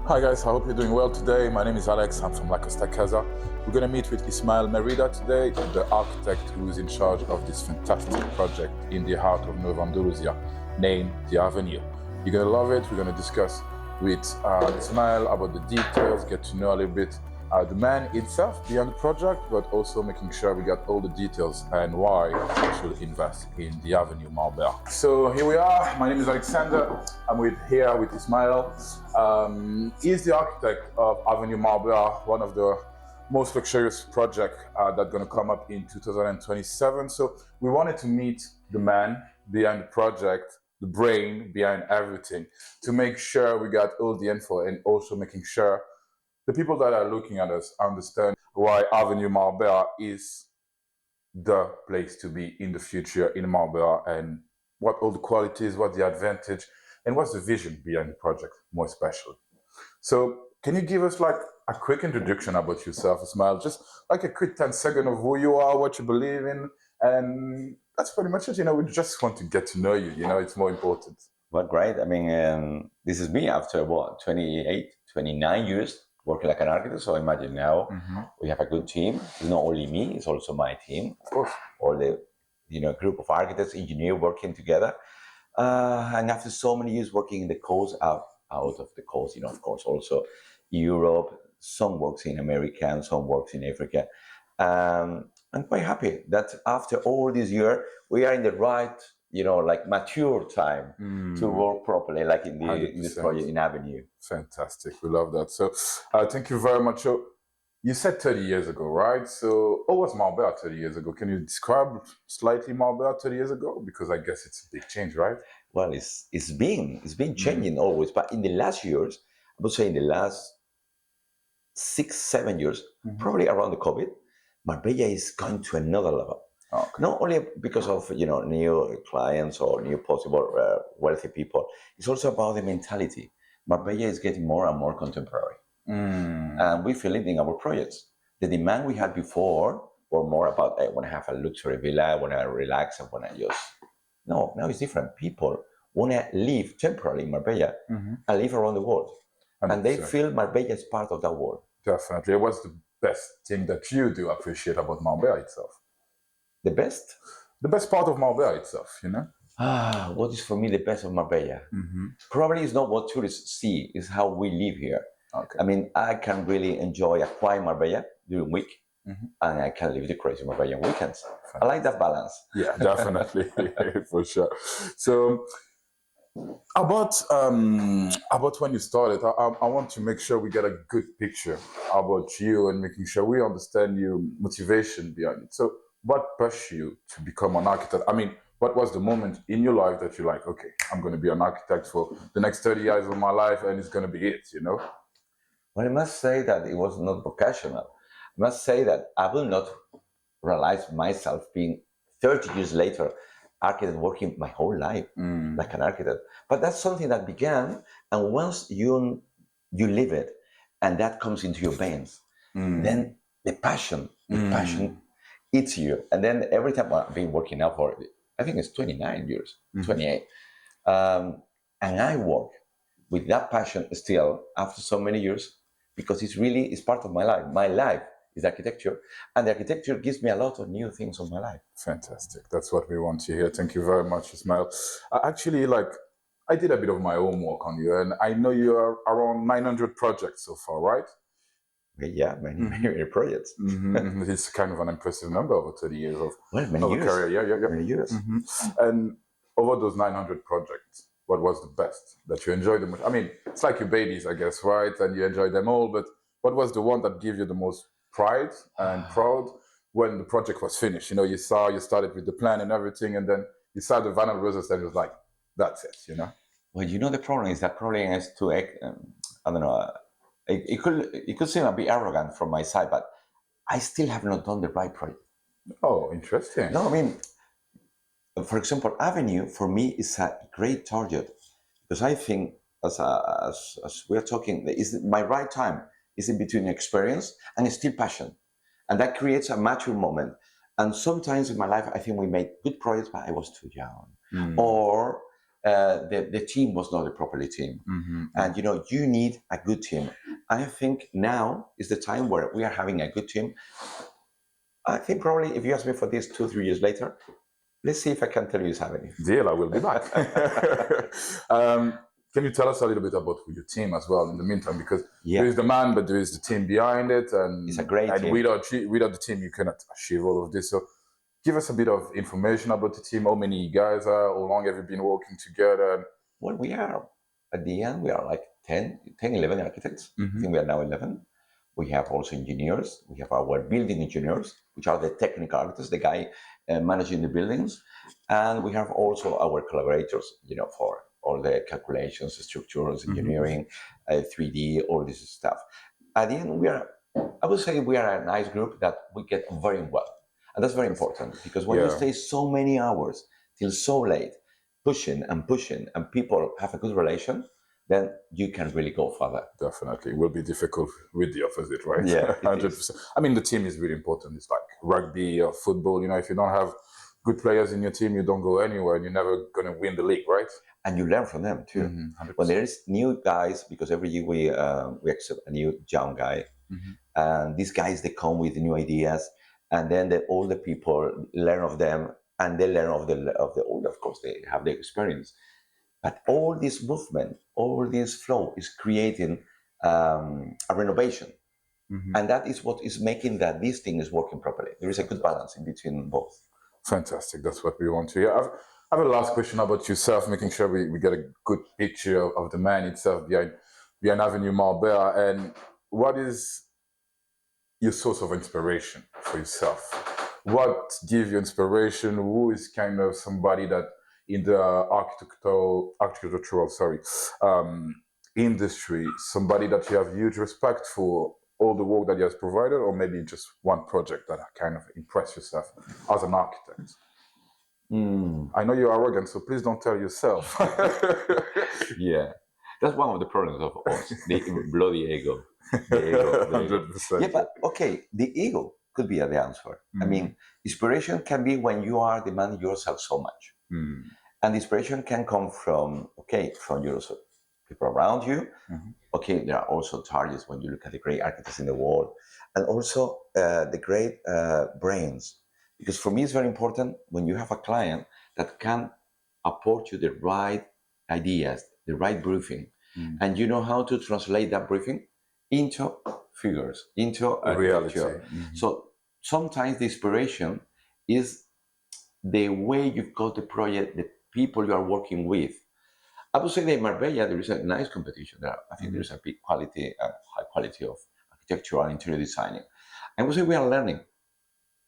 Hi guys, I hope you're doing well today. My name is Alex, I'm from La Costa Casa. We're going to meet with Ismael Mérida today, the architect who is in charge of this fantastic project in the heart of Nueva Andalusia, named the Avenue. You're going to love it. We're going to discuss with Ismael about the details, get to know a little bit the man itself behind the project, but also making sure we got all the details and why we should invest in the Avenue Marbella. So here we are. My name is Alexander. I'm here with Ismael. He's the architect of Avenue Marbella, one of the most luxurious projects that's going to come up in 2027. So we wanted to meet the man behind the project, the brain behind everything, to make sure we got all the info and also making sure the people that are looking at us understand why Avenue Marbella is the place to be in the future in Marbella, and what all the qualities, what the advantage, and what's the vision behind the project, more especially. So can you give us like a quick introduction about yourself, Ismael? Just like a quick 10-second of who you are, what you believe in, and that's pretty much it. We just want to get to know you. It's more important. Well, great. I mean, this is me after 28, 29 years working like an architect. So imagine now we have a good team. It's not only me, it's also my team. Of course. All the group of architects, engineers working together. And after so many years working in the coast, out of the coast, of course, also Europe, some works in America and some works in Africa. I'm quite happy that after all this year, we are in the right, mature time to work properly, like in this project in Avenue. Fantastic. We love that. So thank you very much. So, you said 30 years ago, right? So what was Marbella 30 years ago? Can you describe slightly Marbella 30 years ago? Because I guess it's a big change, right? Well, it's been changing always, but in the last years, I would say in the last 6-7 years, probably around the COVID, Marbella is going to another level. Okay. Not only because of new clients or new possible wealthy people, it's also about the mentality. Marbella is getting more and more contemporary, and we feel it in our projects. The demand we had before were more about I want to have a luxury villa, I want to relax, I want to just now it's different. People want to live temporarily in Marbella and live around the world, and they feel Marbella is part of that world. Definitely. What's the best thing that you do appreciate about Marbella itself? The best? The best part of Marbella itself, What is for me the best of Marbella? Probably is not what tourists see, it's how we live here. Okay. I mean, I can really enjoy a quiet Marbella during week, and I can live the crazy Marbella on weekends. Fantastic. I like that balance. Yeah, definitely, for sure. So, about when you started, I want to make sure we get a good picture about you and making sure we understand your motivation behind it. So, what pushed you to become an architect? I mean, what was the moment in your life that you're like, okay, I'm going to be an architect for the next 30 years of my life, and it's going to be it, Well, I must say that it was not vocational. I must say that I will not realize myself being 30 years later, architect working my whole life like an architect. But that's something that began, and once you live it, and that comes into your veins, then the passion eats you. And then every time I've been working now for, I think it's 29 years, 28. And I work with that passion still after so many years, because it's part of my life. My life is architecture, and the architecture gives me a lot of new things in my life. Fantastic. That's what we want to hear. Thank you very much, Ismael. Actually, I did a bit of my homework on you, and I know you are around 900 projects so far, right? Yeah, many projects. It's kind of an impressive number over 30 years of many years. Career. Yeah. Many years. And over those 900 projects, what was the best that you enjoyed the most? I mean, it's like your babies, I guess, right? And you enjoy them all, but what was the one that gave you the most pride and proud when the project was finished? You started with the plan and everything, and then you saw the vinyl roses, and it was like, that's it, Well, the problem is that probably has to, I don't know, it could seem a bit arrogant from my side, but I still have not done the right project. Oh, interesting. No, I mean, for example, Avenue for me is a great target, because I think as we're talking, is my right time is in between experience and still passion, and that creates a mature moment. And sometimes in my life, I think we made good projects, but I was too young, or the team was not a properly team. And you need a good team. I think now is the time where we are having a good team. I think probably if you ask me for this 2-3 years later, let's see if I can tell you it's happening. Deal, I will be back. Can you tell us a little bit about your team as well in the meantime? Because there is the man, but there is the team behind it. And it's a great team. Without the team, you cannot achieve all of this. So give us a bit of information about the team. How many guys are? How long have you been working together? Well, we are, at the end, we are like 10, 11 architects. I think we are now 11. We have also engineers. We have our building engineers, which are the technical architects, the guy managing the buildings. And we have also our collaborators, for all the calculations, structures, engineering, 3D, all this stuff. At the end, I would say we are a nice group that we get very well. And that's very important because when you stay so many hours till so late, pushing, and people have a good relation, then you can really go further. Definitely. It will be difficult with the opposite, right? Yeah. 100%. I mean, the team is really important. It's like rugby or football. If you don't have good players in your team, you don't go anywhere and you're never going to win the league, right? And you learn from them too. When there is new guys, because every year we accept a new young guy, and these guys, they come with new ideas, and then all the people learn of them, and they learn of the old. Of course, they have the experience. But all this movement, all this flow is creating a renovation. And that is what is making that this thing is working properly. There is a good balance in between both. Fantastic. That's what we want to hear. I have a last question about yourself, making sure we get a good picture of the man itself behind Avenue Marbella. And what is your source of inspiration for yourself? What gives you inspiration? Who is kind of somebody that in the architectural industry, somebody that you have huge respect for all the work that he has provided, or maybe just one project that kind of impressed yourself as an architect? I know you're arrogant, so please don't tell yourself. Yeah, that's one of the problems of us, the bloody ego. The ego. 100%. Yeah, but okay, the ego could be the answer. I mean, inspiration can be when you are demanding yourself so much. And inspiration can come from your people around you. Okay, there are also targets when you look at the great architects in the world, and also the great brains. Because for me, it's very important when you have a client that can apport you the right ideas, the right briefing, and you know how to translate that briefing into figures, into reality. So sometimes the inspiration is the way you've got the project, the people you are working with. I would say that in Marbella, there is a nice competition there. I think there's a big quality, high quality of architectural and interior designing. I would say we are learning.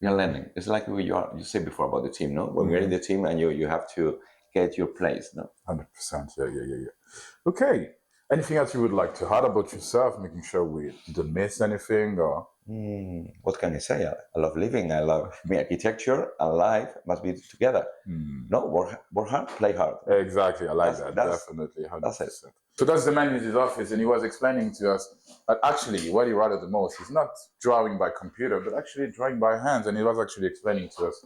We are learning. It's like you said before about the team, no? When we're in the team and you have to get your place, no? 100%. Yeah. Okay. Anything else you would like to add about yourself, making sure we don't miss anything? Or what can I say? I love living. I love architecture and life must be together. No, work hard, play hard. Exactly. I like that. Definitely. 100%. That's it. So that's the man in his office, and he was explaining to us that actually what he rather the most is not drawing by computer, but actually drawing by hands. And he was actually explaining to us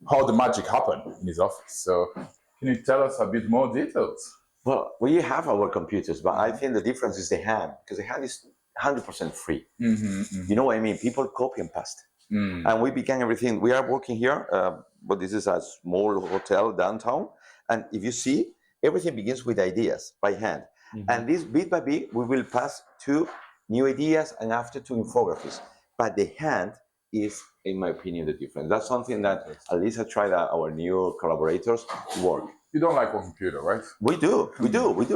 how the magic happened in his office. So can you tell us a bit more details? Well, we have our computers, but I think the difference is the hand, because the hand is 100% free. You know what I mean? People copy and paste. And we began everything. We are working here, but this is a small hotel downtown. And if you see, everything begins with ideas by hand. And this bit by bit, we will pass to new ideas and after to infographies. But the hand is, in my opinion, the difference. That's something that at least I tried our new collaborators work. You don't like one computer, right? We do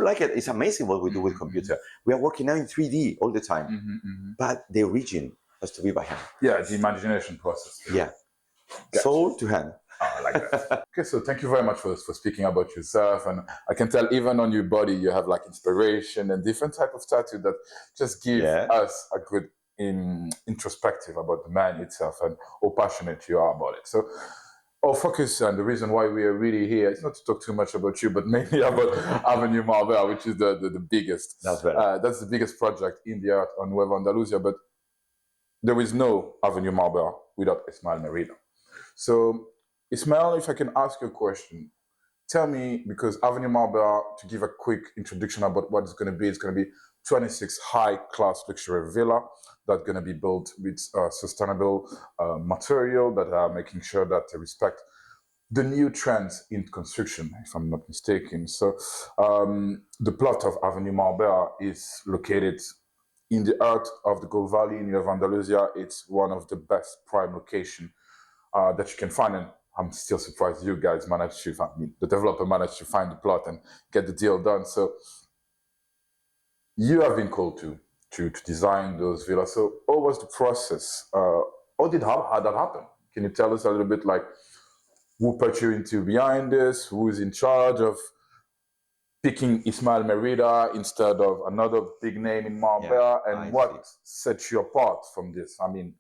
like it. It's amazing what we do with computer. We are working now in 3D all the time, but the origin has to be by hand. Yeah, the imagination process. Yeah, gotcha. Soul to hand. Oh, I like that. Okay, so thank you very much for speaking about yourself, and I can tell even on your body you have like inspiration and different type of tattoo that just give us a good introspective about the man itself and how passionate you are about it. So our focus and the reason why we are really here is not to talk too much about you, but mainly about Avenue Marbella, which is the biggest. That's better. That's the biggest project in the art on Nueva Andalusia, but there is no Avenue Marbella without Ismael Mérida. So Ismael, if I can ask you a question, tell me, because Avenue Marbella, to give a quick introduction about what it's going to be 26 high-class luxury villa that's going to be built with sustainable material that are making sure that they respect the new trends in construction, if I'm not mistaken. So the plot of Avenue Marbella is located in the heart of the Gold Valley in Andalusia. It's one of the best prime location that you can find. And I'm still surprised you guys managed to find, the developer managed to find the plot and get the deal done. So you have been called to design those villas. So what was the process? How that happen? Can you tell us a little bit, like, who put you into behind this? Who is in charge of picking Ismael Mérida instead of another big name in Marbella? And what sets you apart from this? I mean,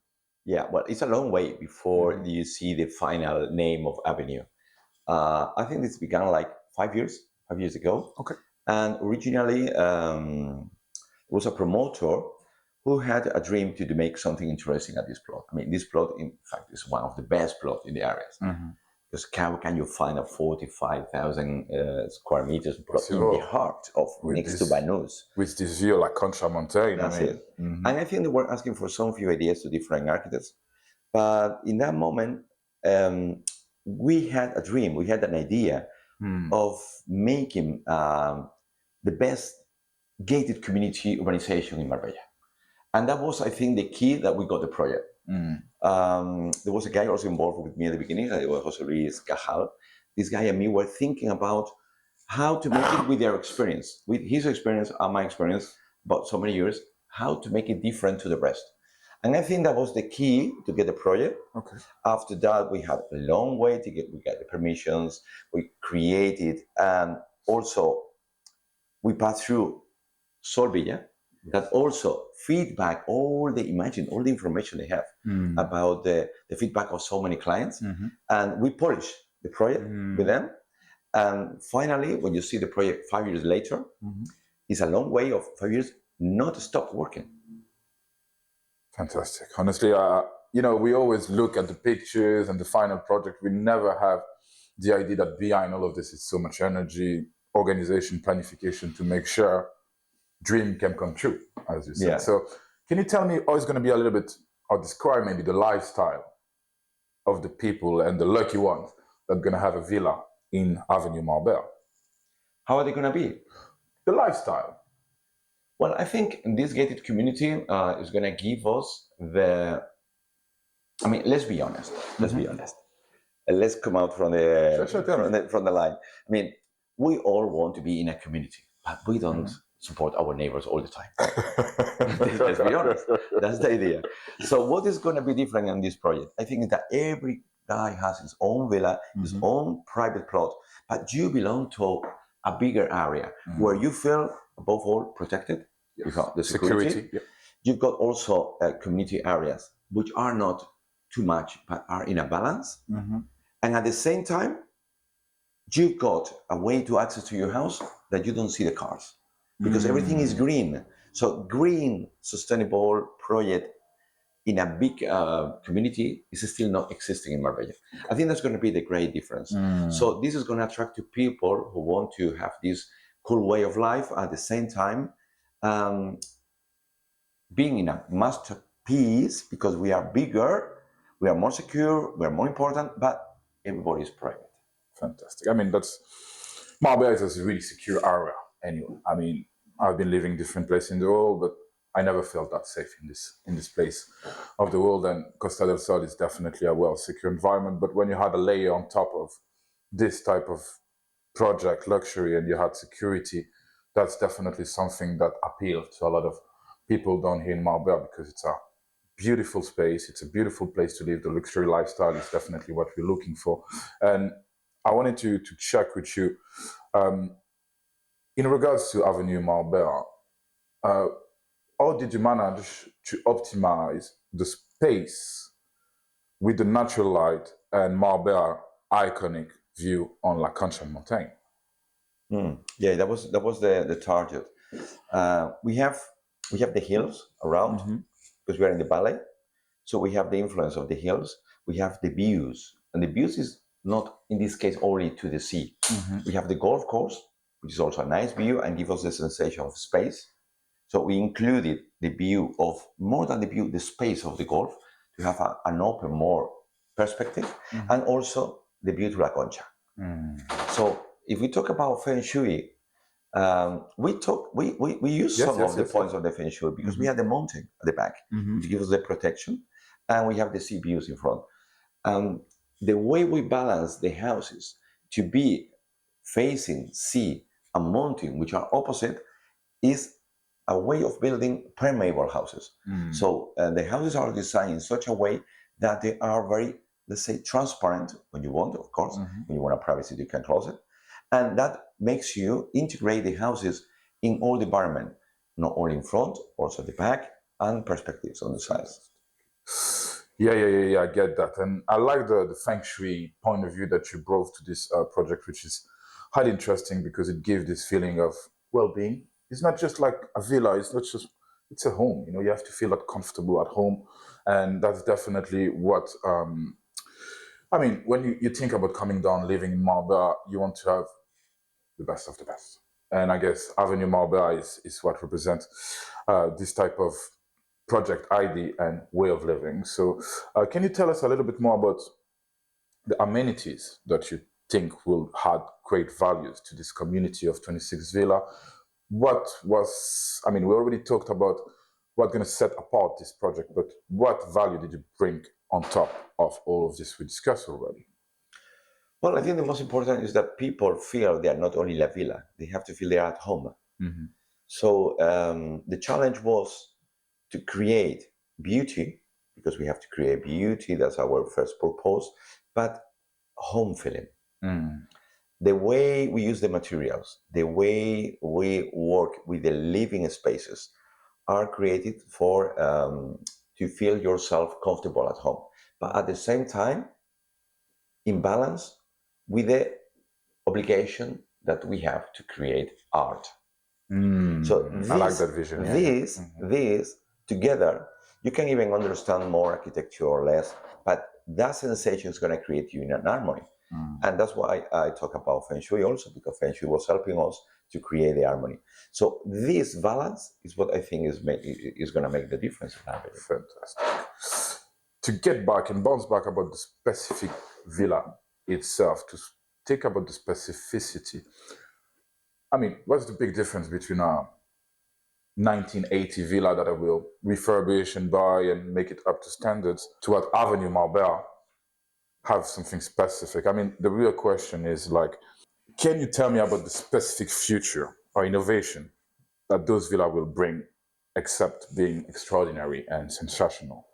yeah, well, it's a long way before you see the final name of Avenue. I think this began like 5 years ago. Okay. And originally, there was a promoter who had a dream to make something interesting at this plot. I mean, this plot, in fact, is one of the best plots in the areas. Because how can you find a 45,000 square meters plot in the heart of next to Banús? With this view like Concha Mountain. That's it. And I think they were asking for some few ideas to different architects. But in that moment, we had a dream, we had an idea of making the best gated community urbanization in Marbella. And that was, I think, the key that we got the project. There was a guy also involved with me at the beginning. It was Jose Luis Cajal. This guy and me were thinking about how to make it with their experience, with his experience and my experience, about so many years, how to make it different to the rest. And I think that was the key to get the project. Okay. After that, we had a long way to we got the permissions, we created, and also we passed through Solvilla, that also feedback all the information they have about the feedback of so many clients. And we polish the project with them. And finally, when you see the project 5 years later, it's a long way of 5 years not stop working. Fantastic. Honestly, we always look at the pictures and the final project. We never have the idea that behind all of this is so much energy, organization, planification to make sure dream can come true, as you said. Yeah. So can you tell me how it's going to be a little bit, or describe maybe the lifestyle of the people and the lucky ones that are going to have a villa in Avenue Marbella? How are they going to be? The lifestyle. Well, I think this gated community is going to give us let's be honest. Let's be honest. Let's come out from the line. I mean, we all want to be in a community, but we don't support our neighbors all the time. Let's be honest. That's the idea. So what is going to be different in this project? I think that every guy has his own villa, his own private plot, but you belong to a bigger area where you feel, above all, protected. Yes. You have the security. Yep. You've got also community areas, which are not too much, but are in a balance. And at the same time, you've got a way to access to your house that you don't see the cars, because everything is green. So green, sustainable project in a big community is still not existing in Marbella. I think that's going to be the great difference. So this is going to attract to people who want to have this cool way of life at the same time, being in a masterpiece, because we are bigger, we are more secure, we are more important, but everybody is private. Fantastic. I mean, Marbella is a really secure area anyway. I mean, I've been living different places in the world, but I never felt that safe in this place of the world. And Costa del Sol is definitely a well-secure environment. But when you had a layer on top of this type of project, luxury, and you had security, that's definitely something that appealed to a lot of people down here in Marbella, because it's a beautiful space. It's a beautiful place to live. The luxury lifestyle is definitely what we're looking for. And I wanted to check with you, in regards to Avenue Marbella, how did you manage to optimize the space with the natural light and Marbella iconic view on La Concha Mountain? Yeah, that was the target. We have the hills around, because we are in the valley, so we have the influence of the hills. We have the views, and the views is not in this case only to the sea. We have the golf course, which is also a nice view and gives us the sensation of space. So we included the view of, more than the view, the space of the golf, to have an open, more perspective, and also the view to La Concha. So if we talk about Feng Shui, we use some of the points of the Feng Shui, because we have the mountain at the back, which gives us the protection, and we have the sea views in front. The way we balance the houses to be facing sea and mountain, which are opposite, is a way of building permeable houses. So the houses are designed in such a way that they are very, let's say, transparent when you want, of course. When you want a privacy, you can close it. And that makes you integrate the houses in all the environment, not only in front, also the back, and perspectives on the sides. Yeah, I get that. And I like the Feng Shui point of view that you brought to this project, which is highly interesting because it gives this feeling of well-being. It's not just like a villa, it's a home. You know, you have to feel like comfortable at home. And that's definitely what, I mean, when you think about coming down, living in Marbella, you want to have the best of the best. And I guess Avenue Marbella is what represents this type of project ID and way of living. So can you tell us a little bit more about the amenities that you think will add great values to this community of 26 Villa? What was, I mean, we already talked about what's going to set apart this project, but what value did you bring on top of all of this we discussed already? Well, I think the most important is that people feel they are not only La Villa, they have to feel they are at home. So the challenge was to create beauty, because we have to create beauty, that's our first purpose, but home feeling. The way we use the materials, the way we work with the living spaces are created for to feel yourself comfortable at home, but at the same time in balance with the obligation that we have to create art. So this, I like that vision. This together, you can even understand more architecture or less, but that sensation is going to create you in an harmony. And that's why I talk about Feng Shui also, because Feng Shui was helping us to create the harmony. So this balance is what I think is going to make the difference. Fantastic. To get back and bounce back about the specific villa itself, to think about the specificity. I mean, what's the big difference between a 1980 villa that I will refurbish and buy and make it up to standards to what Avenue Marbella have something specific? I mean, the real question is like, can you tell me about the specific future or innovation that those villas will bring, except being extraordinary and sensational?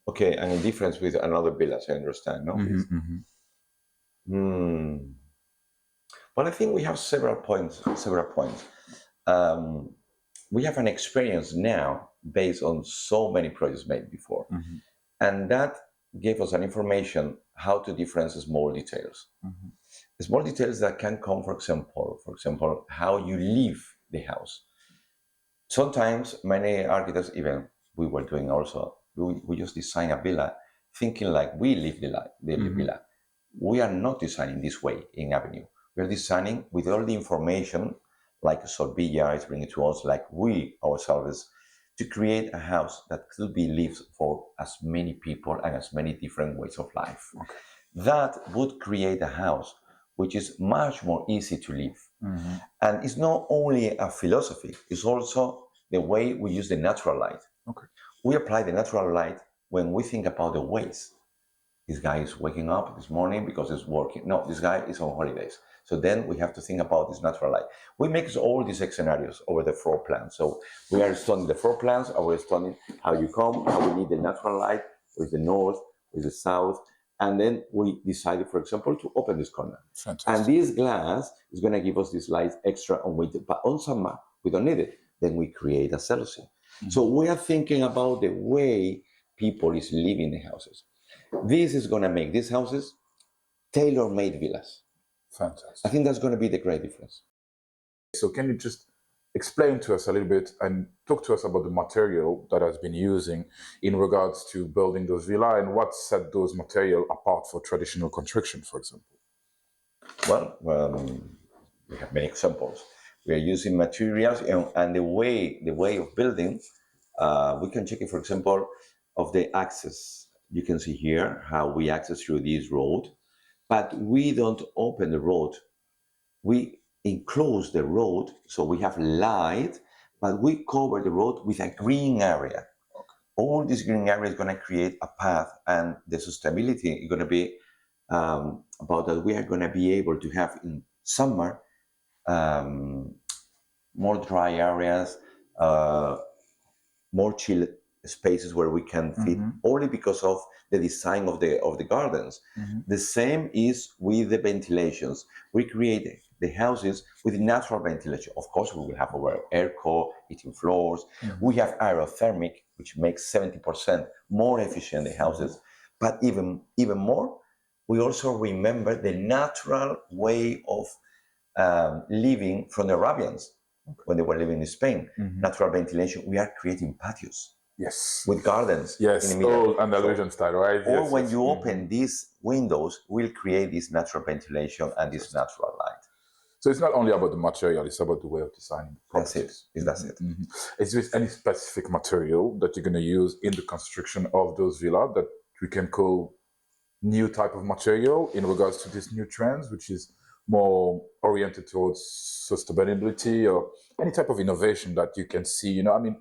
Okay, and a difference with another villas, I understand, no? Well, I think we have several points. We have an experience now based on so many projects made before. And that gave us an information how to differentiate small details. Small details that can come, for example, how you leave the house. Sometimes many architects, even we were doing also, we just design a villa thinking like we live the villa. We are not designing this way in Avenue. We're designing with all the information, like Solvilla is bringing to us, like we ourselves, to create a house that could be lived for as many people and as many different ways of life. That would create a house which is much more easy to live. And it's not only a philosophy, it's also the way we use the natural light. We apply the natural light when we think about the ways. This guy is waking up this morning because he's working. No, this guy is on holidays. So then we have to think about this natural light. We make all these scenarios over the floor plan. So we are studying the floor plans, or we're studying how you come, how we need the natural light, with the north, with the south. And then we decided, for example, to open this corner. Fantastic. And this glass is going to give us this light extra on winter. But on summer, we don't need it. Then we create a cellophane. So we are thinking about the way people is living in the houses. This is going to make these houses tailor-made villas. Fantastic. I think that's going to be the great difference. So can you just explain to us a little bit and talk to us about the material that has been using in regards to building those villas and what set those material apart for traditional construction, for example. Well, we have many examples. We are using materials and the way of building. We can check it, for example, of the access. You can see here how we access through this road, but we don't open the road. We enclose the road, so we have light, but we cover the road with a green area. All this green area is going to create a path, and the sustainability is going to be about that. We are going to be able to have in summer more dry areas, more chill spaces where we can fit, only because of the design of the gardens. The same is with the ventilations. We create the houses with natural ventilation. Of course, we will have our airco, heating floors. We have aerothermic, which makes 70% more efficient the houses. But even more, we also remember the natural way of living from the Arabians when they were living in Spain. Natural ventilation. We are creating patios. Yes. With gardens. Yes, in the middle. old Andalusian style, right? Or yes, when you open these windows, we'll create this natural ventilation and this natural light. So it's not only about the material, it's about the way of designing the properties. That's it. Is there any specific material that you're going to use in the construction of those villas that we can call new type of material in regards to these new trends, which is more oriented towards sustainability, or any type of innovation that you can see? I mean,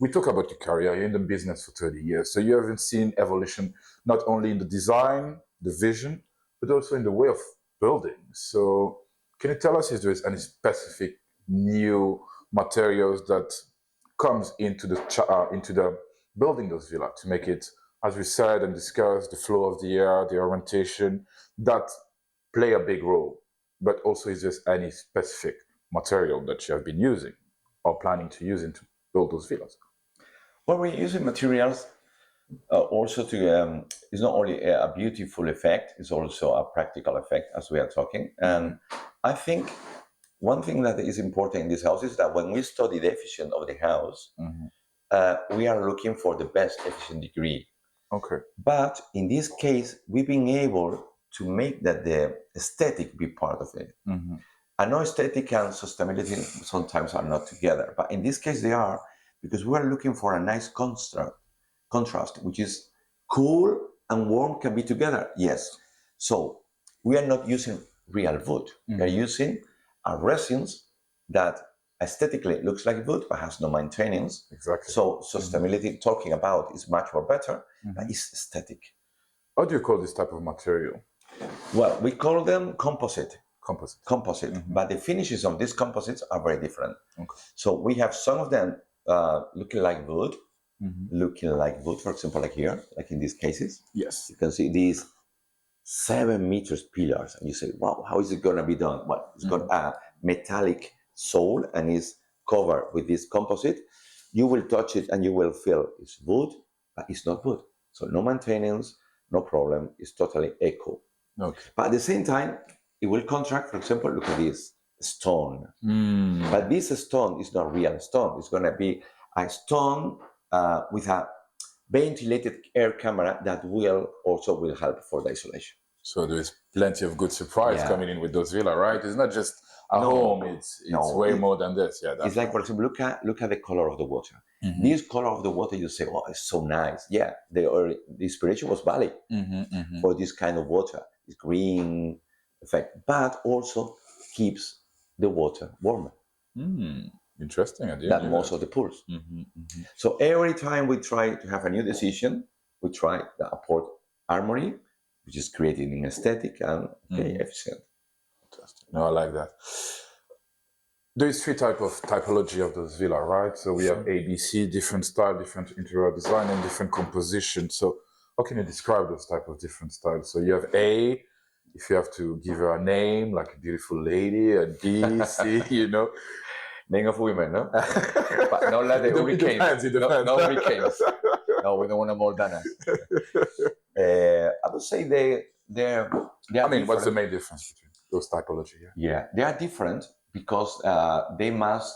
we talk about your career, you're in the business for 30 years, so you haven't seen evolution not only in the design, the vision, but also in the way of building. So can you tell us if there is any specific new materials that comes into the building those villas to make it, as we said and discussed, the flow of the air, the orientation, that play a big role? But also, is there any specific material that you have been using or planning to use to build those villas? Well, we're using materials also to, it's not only a beautiful effect, it's also a practical effect, as we are talking. And I think one thing that is important in this house is that when we study the efficiency of the house, we are looking for the best efficient degree. Okay. But in this case, we've been able to make that the aesthetic be part of it. I know aesthetic and sustainability sometimes are not together, but in this case they are, because we are looking for a nice contrast, which is cool and warm can be together. Yes. So we are not using real wood. We are using a resins that aesthetically looks like wood, but has no maintenance. Exactly. So sustainability talking about is much more better, but it's aesthetic. How do you call this type of material? Well, we call them composite. Composite. But the finishes of these composites are very different. Okay. So we have some of them looking like wood, for example, like here, like in these cases. Yes. You can see these 7 meters pillars, and you say, wow, how is it going to be done? Well, it's got a metallic sole and is covered with this composite. You will touch it and you will feel it's wood, but it's not wood. So no maintenance, no problem. It's totally eco. Okay. But at the same time, it will contract. For example, look at this stone. But this stone is not real stone. It's going to be a stone with a ventilated air camera that will help for the isolation. So there's plenty of good surprise coming in with those villas, right? It's not just a home. It's way more than this. Yeah. It's like, for example, look at the color of the water. This color of the water, you say, oh, it's so nice. Yeah, the inspiration was Bali for this kind of water. It's green effect, but also keeps the water warmer. Interesting. Than most of the pools. So every time we try to have a new decision, we try to apport harmony, which is created in aesthetic and efficient. Fantastic. No, I like that. There is 3 types of typology of those villas, right? So we have A, B, C, different style, different interior design, and different composition. So how can you describe those type of different styles? So you have A, if you have to give her a name, like a beautiful lady, and B, C, Name of women, no? But not like the hurricanes. No hurricanes. No, we don't want more than us. I would say they are I mean, what's the main difference between those typology? Yeah, they are different because they must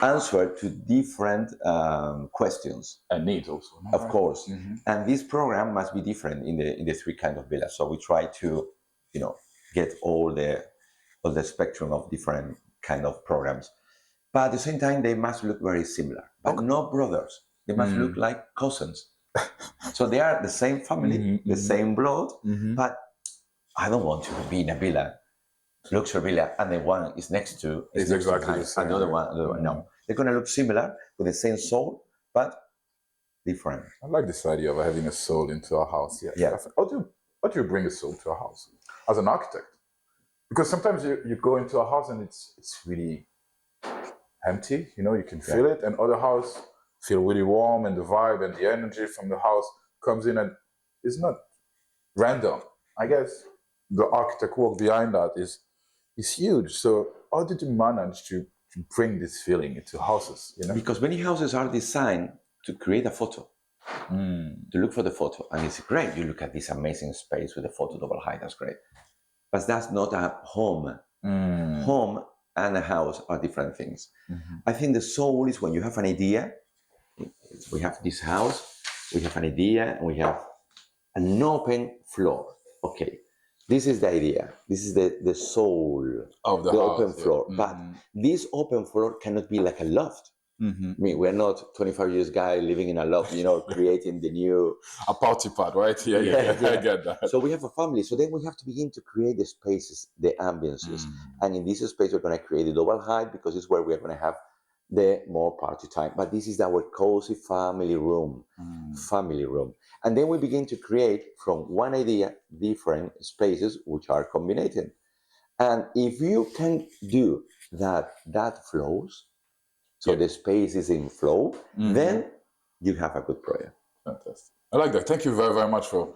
answer to different questions. And needs also. Of course. And this program must be different in the three kind of villas. So we try to, get all the spectrum of different kind of programs. But at the same time, they must look very similar, but not brothers. They must look like cousins. So they are the same family, the same blood, but I don't want to be in a villa, luxury villa, and the one is next to It's next exactly to the same. another one. No, they're gonna look similar with the same soul, but different. I like this idea of having a soul into a house. Yeah. How do you bring a soul to a house as an architect? Because sometimes you go into a house and it's really empty, you can feel it, and other house feel really warm, and the vibe and the energy from the house comes in, and it's not random. I guess the architect work behind that is huge. So how did you manage to bring this feeling into houses? Because many houses are designed to create a photo, to look for the photo, and it's great. You look at this amazing space with the photo double height, that's great. But that's not a home. Home and a house are different things. I think the soul is when you have an idea. We have this house, we have an idea, and we have an open floor. Okay, this is the idea. This is the soul of the open house, floor. But this open floor cannot be like a loft. I mean, we're not 25 years guy living in a loft, creating the new... A party pad, right? Yeah. I get that. So we have a family. So then we have to begin to create the spaces, the ambiences. And in this space, we're going to create the double height because it's where we're going to have the more party time. But this is our cozy family room. And then we begin to create from one idea, different spaces which are combined. And if you can do that flows, so the space is in flow, then you have a good project. Fantastic. I like that. Thank you very, very much for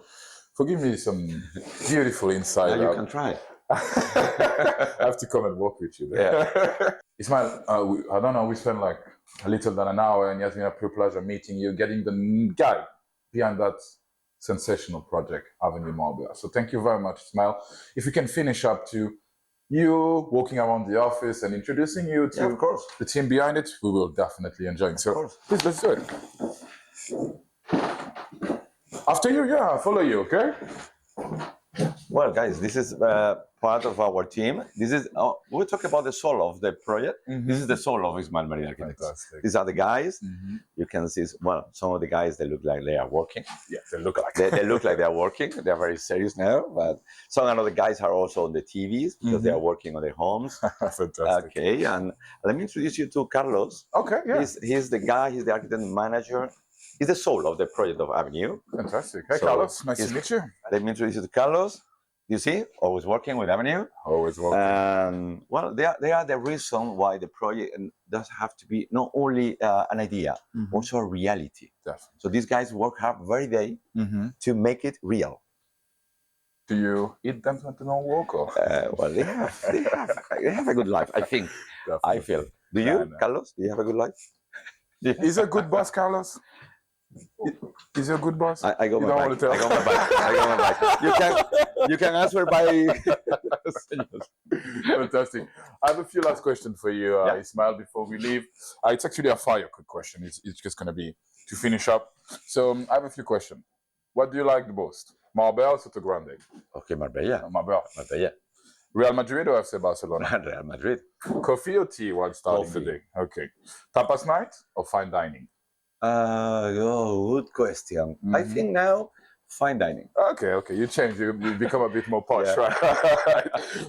giving me some beautiful insight. Now you can try. I have to come and work with you there. Yeah. Ismael, I don't know, we spent like a little than an hour, and it has been a pure pleasure meeting you, getting the guy behind that sensational project, Avenue Marbella. So thank you very much, Ismael. If we can finish up to you walking around the office and introducing you to of course. the team behind it, we will definitely enjoy it. So please, let's do it. After you, I'll follow you, okay? Well, guys, this is part of our team. This is we'll talk about the soul of the project. This is the soul of Ismael Mérida Architects. Fantastic. These are the guys. You can see, some of the guys, they look like they are working. Yeah, they look like they look like they are working. They are very serious now. But some of the guys are also on the TVs because they are working on their homes. Fantastic. Okay, and let me introduce you to Carlos. Okay, yeah. He's the guy. He's the architect manager. He's the soul of the project of Avenue. Fantastic. Hey, Carlos, nice to meet you. Let me introduce you to Carlos. You see, always working with Avenue. Always working. Well, they are the reason why the project does have to be not only an idea, also a reality. Definitely. So these guys work hard every day to make it real. Do you eat them when they don't work? Or? Well, they have a good life, I think. Definitely. I feel. Do you, Carlos? Do you have a good life? Is a good boss, Carlos? Is he a good boss? I got my bike. I got my bike. You can answer by. Fantastic. I have a few last questions for you, Ismael, before we leave. It's actually a fire quick question. It's just going to be to finish up. So I have a few questions. What do you like the most? Marbella or Soto Grande? Okay, Marbella. Marbella. Real Madrid or FC Barcelona? Real Madrid. Coffee or tea while starting the day? Okay. Tapas night or fine dining? Good question. I think now fine dining. Okay. You change. You become a bit more posh, right?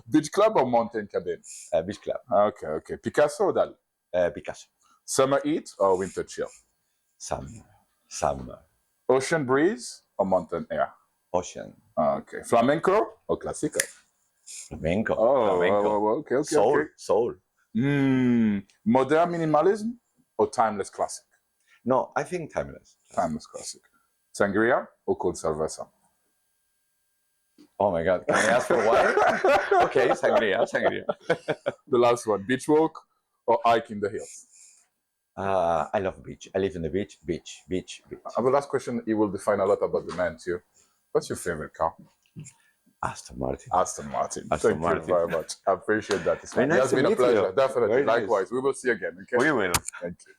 Beach club or mountain cabin? Beach club. Okay. Picasso or Dali? Picasso. Summer heat or winter chill? Summer. Ocean breeze or mountain air? Ocean. Okay. Flamenco or classical? Flamenco. Okay. Soul. Modern minimalism or timeless classic? No, I think timeless. Timeless classic. Sangria or cold cerveza? Oh my God! Can I ask for wine? Okay, sangria. The last one: beach walk or hike in the hills? I love beach. I live in the beach. Beach. The last question, it will define a lot about the man too. What's your favorite car? Aston Martin. Aston Martin. Aston Thank Martin. you very much. I appreciate that. Very It nice has to been a meet pleasure. you. Definitely. Very nice. Likewise. We will see you again. Okay. We will. Thank you.